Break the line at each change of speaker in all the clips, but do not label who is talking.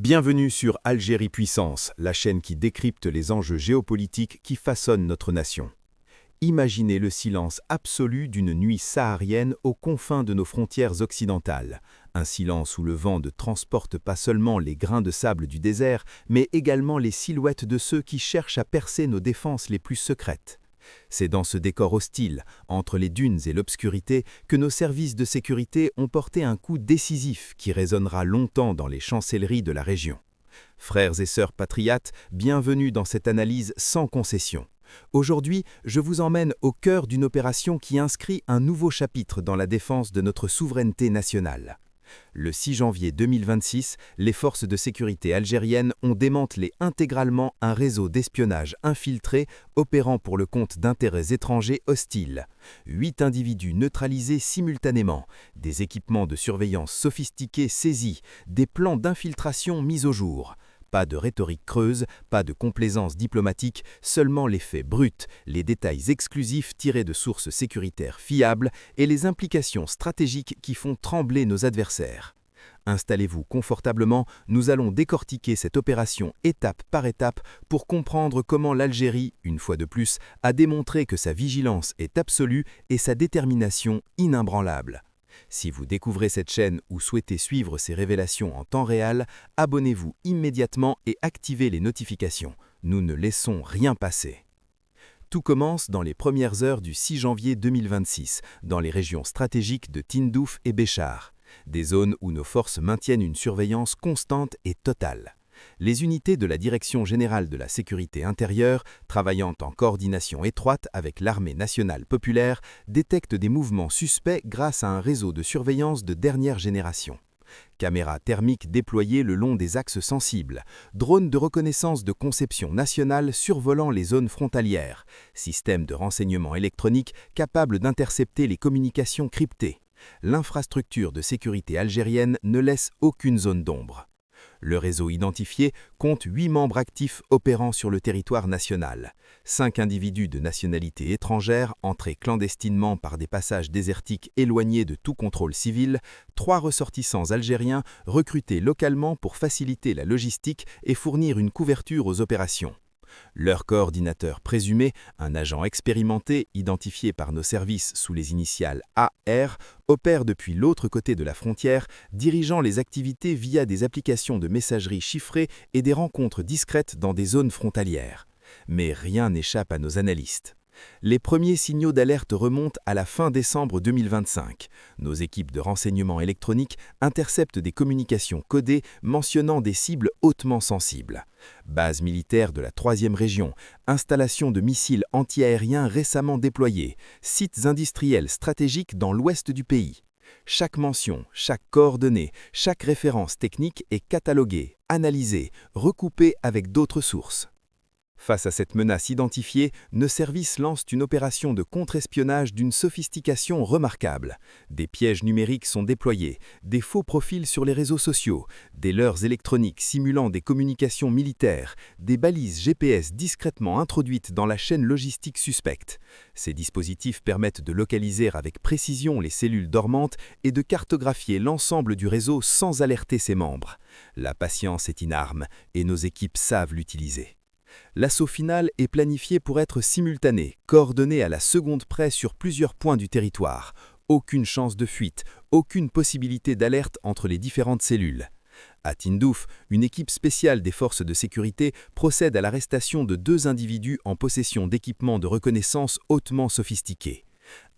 Bienvenue sur Algérie Puissance, la chaîne qui décrypte les enjeux géopolitiques qui façonnent notre nation. Imaginez le silence absolu d'une nuit saharienne aux confins de nos frontières occidentales. Un silence où le vent ne transporte pas seulement les grains de sable du désert, mais également les silhouettes de ceux qui cherchent à percer nos défenses les plus secrètes. C'est dans ce décor hostile, entre les dunes et l'obscurité, que nos services de sécurité ont porté un coup décisif qui résonnera longtemps dans les chancelleries de la région. Frères et sœurs patriotes, bienvenue dans cette analyse sans concession. Aujourd'hui, je vous emmène au cœur d'une opération qui inscrit un nouveau chapitre dans la défense de notre souveraineté nationale. Le 6 janvier 2026, les forces de sécurité algériennes ont démantelé intégralement un réseau d'espionnage infiltré opérant pour le compte d'intérêts étrangers hostiles. 8 individus neutralisés simultanément, des équipements de surveillance sophistiqués saisis, des plans d'infiltration mis au jour. Pas de rhétorique creuse, pas de complaisance diplomatique, seulement les faits bruts, les détails exclusifs tirés de sources sécuritaires fiables et les implications stratégiques qui font trembler nos adversaires. Installez-vous confortablement, nous allons décortiquer cette opération étape par étape pour comprendre comment l'Algérie, une fois de plus, a démontré que sa vigilance est absolue et sa détermination inébranlable. Si vous découvrez cette chaîne ou souhaitez suivre ces révélations en temps réel, abonnez-vous immédiatement et activez les notifications. Nous ne laissons rien passer. Tout commence dans les premières heures du 6 janvier 2026, dans les régions stratégiques de Tindouf et Béchar, des zones où nos forces maintiennent une surveillance constante et totale. Les unités de la Direction générale de la sécurité intérieure, travaillant en coordination étroite avec l'armée nationale populaire, détectent des mouvements suspects grâce à un réseau de surveillance de dernière génération. Caméras thermiques déployées le long des axes sensibles, drones de reconnaissance de conception nationale survolant les zones frontalières, systèmes de renseignement électronique capables d'intercepter les communications cryptées. L'infrastructure de sécurité algérienne ne laisse aucune zone d'ombre. Le réseau identifié compte 8 membres actifs opérant sur le territoire national. 5 individus de nationalité étrangère entrés clandestinement par des passages désertiques éloignés de tout contrôle civil, 3 ressortissants algériens recrutés localement pour faciliter la logistique et fournir une couverture aux opérations. Leur coordinateur présumé, un agent expérimenté identifié par nos services sous les initiales AR, opère depuis l'autre côté de la frontière, dirigeant les activités via des applications de messagerie chiffrées et des rencontres discrètes dans des zones frontalières. Mais rien n'échappe à nos analystes. Les premiers signaux d'alerte remontent à la fin décembre 2025. Nos équipes de renseignement électronique interceptent des communications codées mentionnant des cibles hautement sensibles. Base militaire de la 3e région, installation de missiles antiaériens récemment déployés, sites industriels stratégiques dans l'ouest du pays. Chaque mention, chaque coordonnée, chaque référence technique est cataloguée, analysée, recoupée avec d'autres sources. Face à cette menace identifiée, nos services lancent une opération de contre-espionnage d'une sophistication remarquable. Des pièges numériques sont déployés, des faux profils sur les réseaux sociaux, des leurres électroniques simulant des communications militaires, des balises GPS discrètement introduites dans la chaîne logistique suspecte. Ces dispositifs permettent de localiser avec précision les cellules dormantes et de cartographier l'ensemble du réseau sans alerter ses membres. La patience est une arme et nos équipes savent l'utiliser. L'assaut final est planifié pour être simultané, coordonné à la seconde près sur plusieurs points du territoire. Aucune chance de fuite, aucune possibilité d'alerte entre les différentes cellules. À Tindouf, une équipe spéciale des forces de sécurité procède à l'arrestation de 2 individus en possession d'équipements de reconnaissance hautement sophistiqués.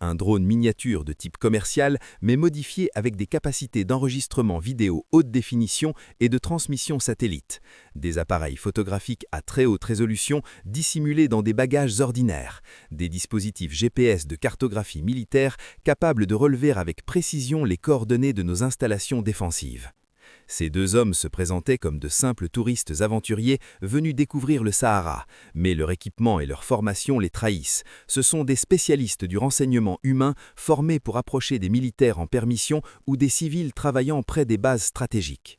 Un drone miniature de type commercial, mais modifié avec des capacités d'enregistrement vidéo haute définition et de transmission satellite. Des appareils photographiques à très haute résolution dissimulés dans des bagages ordinaires. Des dispositifs GPS de cartographie militaire capables de relever avec précision les coordonnées de nos installations défensives. Ces 2 hommes se présentaient comme de simples touristes aventuriers venus découvrir le Sahara, mais leur équipement et leur formation les trahissent. Ce sont des spécialistes du renseignement humain formés pour approcher des militaires en permission ou des civils travaillant près des bases stratégiques.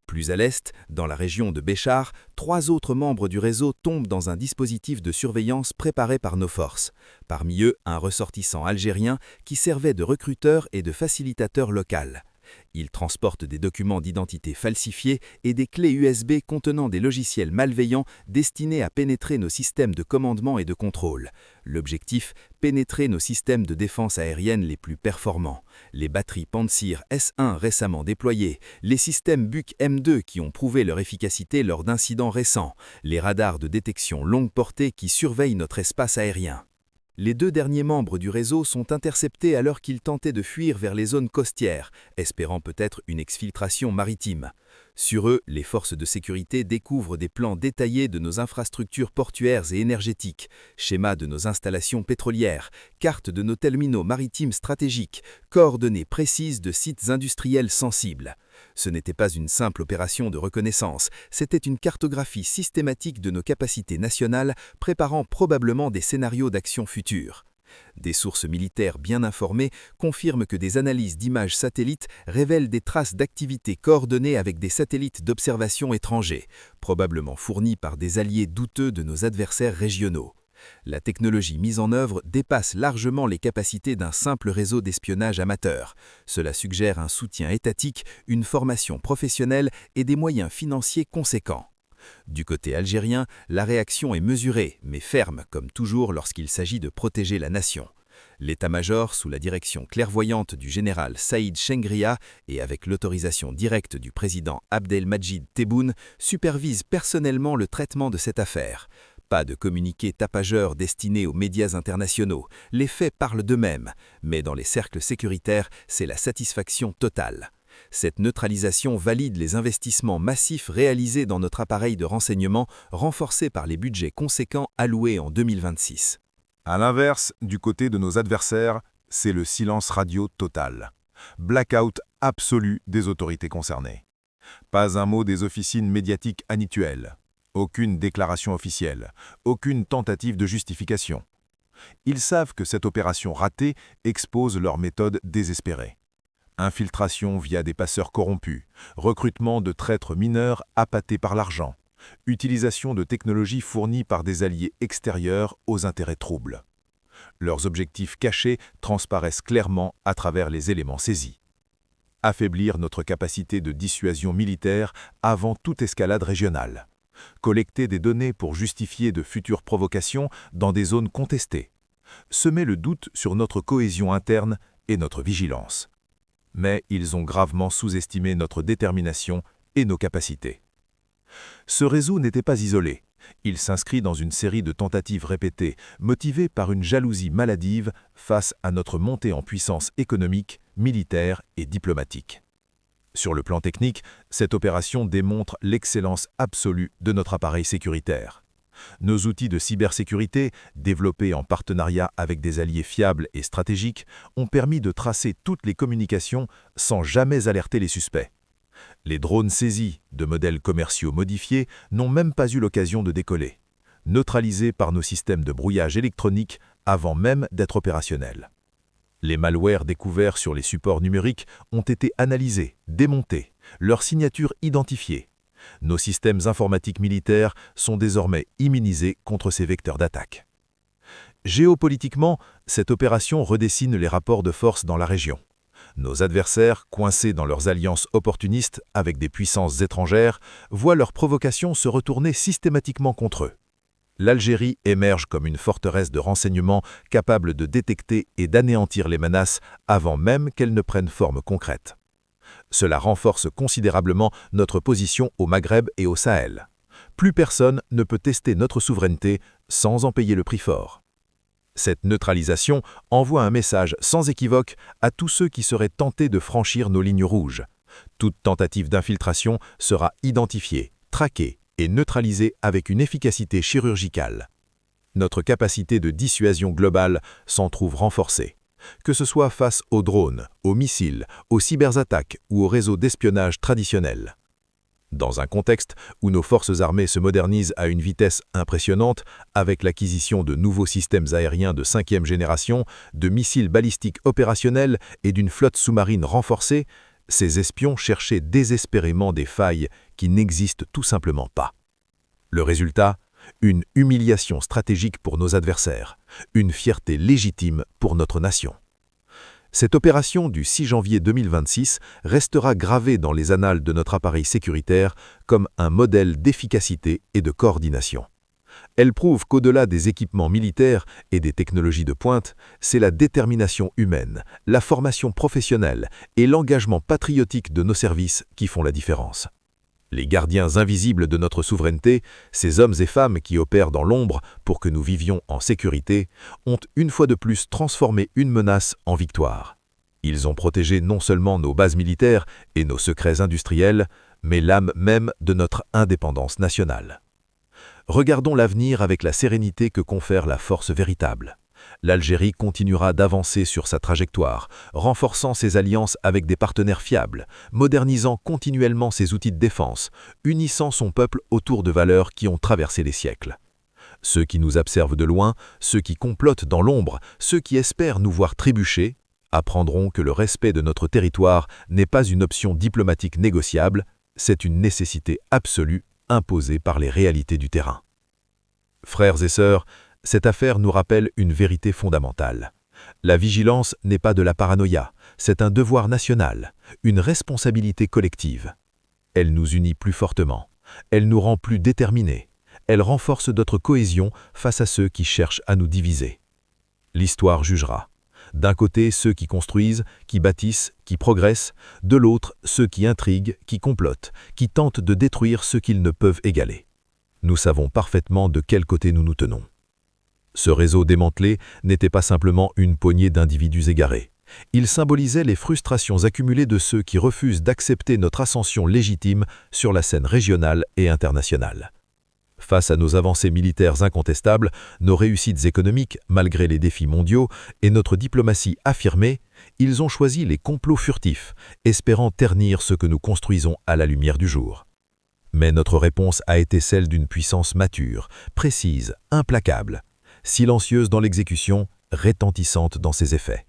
Plus à l'est, dans la région de Béchar, 3 autres membres du réseau tombent dans un dispositif de surveillance préparé par nos forces. Parmi eux, un ressortissant algérien qui servait de recruteur et de facilitateur local. Ils transportent des documents d'identité falsifiés et des clés USB contenant des logiciels malveillants destinés à pénétrer nos systèmes de commandement et de contrôle. L'objectif, pénétrer nos systèmes de défense aérienne les plus performants. Les batteries Pantsir S1 récemment déployées, les systèmes Buk M2 qui ont prouvé leur efficacité lors d'incidents récents, les radars de détection longue portée qui surveillent notre espace aérien. Les 2 derniers membres du réseau sont interceptés alors qu'ils tentaient de fuir vers les zones côtières, espérant peut-être une exfiltration maritime. Sur eux, les forces de sécurité découvrent des plans détaillés de nos infrastructures portuaires et énergétiques, schémas de nos installations pétrolières, cartes de nos terminaux maritimes stratégiques, coordonnées précises de sites industriels sensibles. Ce n'était pas une simple opération de reconnaissance, c'était une cartographie systématique de nos capacités nationales, préparant probablement des scénarios d'action futures. Des sources militaires bien informées confirment que des analyses d'images satellites révèlent des traces d'activités coordonnées avec des satellites d'observation étrangers, probablement fournis par des alliés douteux de nos adversaires régionaux. La technologie mise en œuvre dépasse largement les capacités d'un simple réseau d'espionnage amateur. Cela suggère un soutien étatique, une formation professionnelle et des moyens financiers conséquents. Du côté algérien, la réaction est mesurée, mais ferme, comme toujours lorsqu'il s'agit de protéger la nation. L'état-major, sous la direction clairvoyante du général Saïd Chengria et avec l'autorisation directe du président Abdelmadjid Tebboune, supervise personnellement le traitement de cette affaire. Pas de communiqué tapageur destiné aux médias internationaux, les faits parlent d'eux-mêmes, mais dans les cercles sécuritaires, c'est la satisfaction totale. Cette neutralisation valide les investissements massifs réalisés dans notre appareil de renseignement, renforcés par les budgets conséquents alloués en 2026.
À l'inverse, du côté de nos adversaires, c'est le silence radio total. Blackout absolu des autorités concernées. Pas un mot des officines médiatiques habituelles. Aucune déclaration officielle, aucune tentative de justification. Ils savent que cette opération ratée expose leur méthode désespérée. Infiltration via des passeurs corrompus, recrutement de traîtres mineurs appâtés par l'argent, utilisation de technologies fournies par des alliés extérieurs aux intérêts troubles. Leurs objectifs cachés transparaissent clairement à travers les éléments saisis. Affaiblir notre capacité de dissuasion militaire avant toute escalade régionale. Collecter des données pour justifier de futures provocations dans des zones contestées. Semer le doute sur notre cohésion interne et notre vigilance. Mais ils ont gravement sous-estimé notre détermination et nos capacités. Ce réseau n'était pas isolé. Il s'inscrit dans une série de tentatives répétées, motivées par une jalousie maladive face à notre montée en puissance économique, militaire et diplomatique. Sur le plan technique, cette opération démontre l'excellence absolue de notre appareil sécuritaire. Nos outils de cybersécurité, développés en partenariat avec des alliés fiables et stratégiques, ont permis de tracer toutes les communications sans jamais alerter les suspects. Les drones saisis, de modèles commerciaux modifiés, n'ont même pas eu l'occasion de décoller, neutralisés par nos systèmes de brouillage électronique avant même d'être opérationnels. Les malwares découverts sur les supports numériques ont été analysés, démontés, leurs signatures identifiées. Nos systèmes informatiques militaires sont désormais immunisés contre ces vecteurs d'attaque. Géopolitiquement, cette opération redessine les rapports de force dans la région. Nos adversaires, coincés dans leurs alliances opportunistes avec des puissances étrangères, voient leurs provocations se retourner systématiquement contre eux. L'Algérie émerge comme une forteresse de renseignement capable de détecter et d'anéantir les menaces avant même qu'elles ne prennent forme concrète. Cela renforce considérablement notre position au Maghreb et au Sahel. Plus personne ne peut tester notre souveraineté sans en payer le prix fort. Cette neutralisation envoie un message sans équivoque à tous ceux qui seraient tentés de franchir nos lignes rouges. Toute tentative d'infiltration sera identifiée, traquée et neutralisée avec une efficacité chirurgicale. Notre capacité de dissuasion globale s'en trouve renforcée. Que ce soit face aux drones, aux missiles, aux cyberattaques ou aux réseaux d'espionnage traditionnels. Dans un contexte où nos forces armées se modernisent à une vitesse impressionnante, avec l'acquisition de nouveaux systèmes aériens de 5e génération, de missiles balistiques opérationnels et d'une flotte sous-marine renforcée, ces espions cherchaient désespérément des failles qui n'existent tout simplement pas. Le résultat ? Une humiliation stratégique pour nos adversaires, une fierté légitime pour notre nation. Cette opération du 6 janvier 2026 restera gravée dans les annales de notre appareil sécuritaire comme un modèle d'efficacité et de coordination. Elle prouve qu'au-delà des équipements militaires et des technologies de pointe, c'est la détermination humaine, la formation professionnelle et l'engagement patriotique de nos services qui font la différence. Les gardiens invisibles de notre souveraineté, ces hommes et femmes qui opèrent dans l'ombre pour que nous vivions en sécurité, ont une fois de plus transformé une menace en victoire. Ils ont protégé non seulement nos bases militaires et nos secrets industriels, mais l'âme même de notre indépendance nationale. Regardons l'avenir avec la sérénité que confère la force véritable. L'Algérie continuera d'avancer sur sa trajectoire, renforçant ses alliances avec des partenaires fiables, modernisant continuellement ses outils de défense, unissant son peuple autour de valeurs qui ont traversé les siècles. Ceux qui nous observent de loin, ceux qui complotent dans l'ombre, ceux qui espèrent nous voir trébucher, apprendront que le respect de notre territoire n'est pas une option diplomatique négociable, c'est une nécessité absolue imposée par les réalités du terrain. Frères et sœurs, cette affaire nous rappelle une vérité fondamentale. La vigilance n'est pas de la paranoïa, c'est un devoir national, une responsabilité collective. Elle nous unit plus fortement, elle nous rend plus déterminés, elle renforce notre cohésion face à ceux qui cherchent à nous diviser. L'histoire jugera. D'un côté, ceux qui construisent, qui bâtissent, qui progressent, de l'autre, ceux qui intriguent, qui complotent, qui tentent de détruire ce qu'ils ne peuvent égaler. Nous savons parfaitement de quel côté nous nous tenons. Ce réseau démantelé n'était pas simplement une poignée d'individus égarés. Il symbolisait les frustrations accumulées de ceux qui refusent d'accepter notre ascension légitime sur la scène régionale et internationale. Face à nos avancées militaires incontestables, nos réussites économiques malgré les défis mondiaux et notre diplomatie affirmée, ils ont choisi les complots furtifs, espérant ternir ce que nous construisons à la lumière du jour. Mais notre réponse a été celle d'une puissance mature, précise, implacable, silencieuse dans l'exécution, retentissante dans ses effets.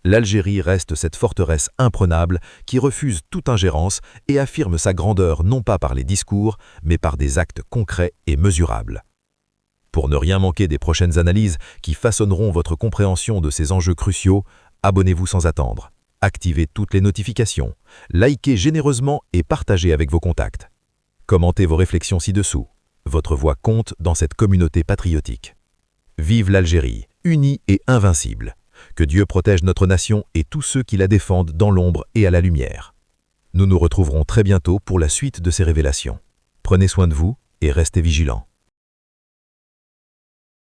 L'Algérie reste cette forteresse imprenable qui refuse toute ingérence et affirme sa grandeur non pas par les discours, mais par des actes concrets et mesurables. Pour ne rien manquer des prochaines analyses qui façonneront votre compréhension de ces enjeux cruciaux, abonnez-vous sans attendre, activez toutes les notifications, likez généreusement et partagez avec vos contacts. Commentez vos réflexions ci-dessous. Votre voix compte dans cette communauté patriotique. Vive l'Algérie, unie et invincible. Que Dieu protège notre nation et tous ceux qui la défendent dans l'ombre et à la lumière. Nous nous retrouverons très bientôt pour la suite de ces révélations. Prenez soin de vous et restez vigilants.